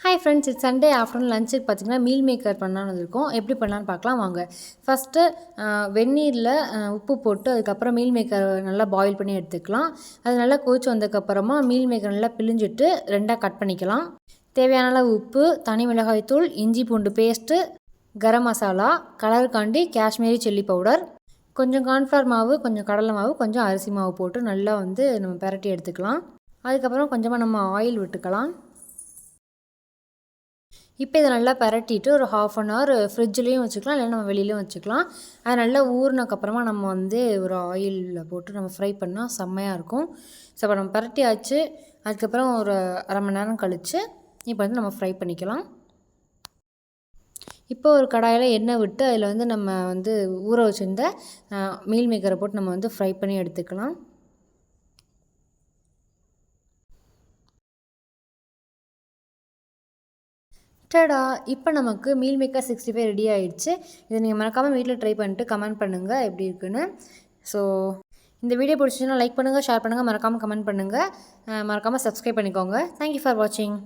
Hi friends, it's Sunday afternoon லஞ்சுக்கு பார்த்திங்கன்னா meal maker பண்ணலான்னு வந்திருக்கோம். எப்படி பண்ணலான்னு பார்க்கலாம் வாங்க. ஃபஸ்ட்டு வெந்நீரில் உப்பு போட்டு அதுக்கப்புறம் மீல் மேக்கர் நல்லா பாயில் பண்ணி எடுத்துக்கலாம். அது நல்லா கொதிச்சு வந்ததுக்கப்புறமா மீல் மேக்கர் நல்லா பிழிஞ்சிட்டு ரெண்டாக கட் பண்ணிக்கலாம். தேவையான அளவு உப்பு, தனி மிளகாய் தூள், இஞ்சி பூண்டு paste, garam masala, கலருக்காண்டி Kashmiri chilli powder, கொஞ்சம் கார்ன்ஃப்ளவர் மாவு, கொஞ்சம் கடலை மாவு, கொஞ்சம் அரிசி மாவு போட்டு நல்லா நம்ம பிரட்டி எடுத்துக்கலாம். அதுக்கப்புறம் கொஞ்சமாக நம்ம ஆயில் விட்டுக்கலாம். இப்போ இதை நல்லா பரட்டிட்டு ஒரு 1/2 hour ஃப்ரிட்ஜ்லேயும் வச்சுக்கலாம், இல்லைன்னா நம்ம வெளியிலையும் வச்சுக்கலாம். அது நல்லா ஊறினக்கப்புறமா நம்ம ஒரு ஆயிலில் போட்டு நம்ம ஃப்ரை பண்ணால் செம்மையாக இருக்கும். ஸோ இப்போ நம்ம பரட்டியாச்சு. அதுக்கப்புறம் ஒரு 1/2 மணி நேரம் கழித்து இப்போ நம்ம ஃப்ரை பண்ணிக்கலாம். இப்போ ஒரு கடாயில் எண்ணெய் விட்டு அதில் நம்ம ஊற வச்சுருந்த மீல் மேக்கரை போட்டு நம்ம ஃப்ரை பண்ணி எடுத்துக்கலாம். டடா! இப்போ நமக்கு மீல் மேக்கர் 65 ரெடி ஆகிடுச்சு. இதை நீங்கள் மறக்காமல் வீட்டில் ட்ரை பண்ணிட்டு கமெண்ட் பண்ணுங்கள் எப்படி இருக்குன்னு. ஸோ இந்த வீடியோ பிடிச்சிச்சுன்னா லைக் பண்ணுங்கள், ஷேர் பண்ணுங்கள், மறக்காமல் கமெண்ட் பண்ணுங்கள், மறக்காமல் சப்ஸ்கிரைப் பண்ணிக்கோங்க. தேங்க்யூ ஃபார் வாட்சிங்.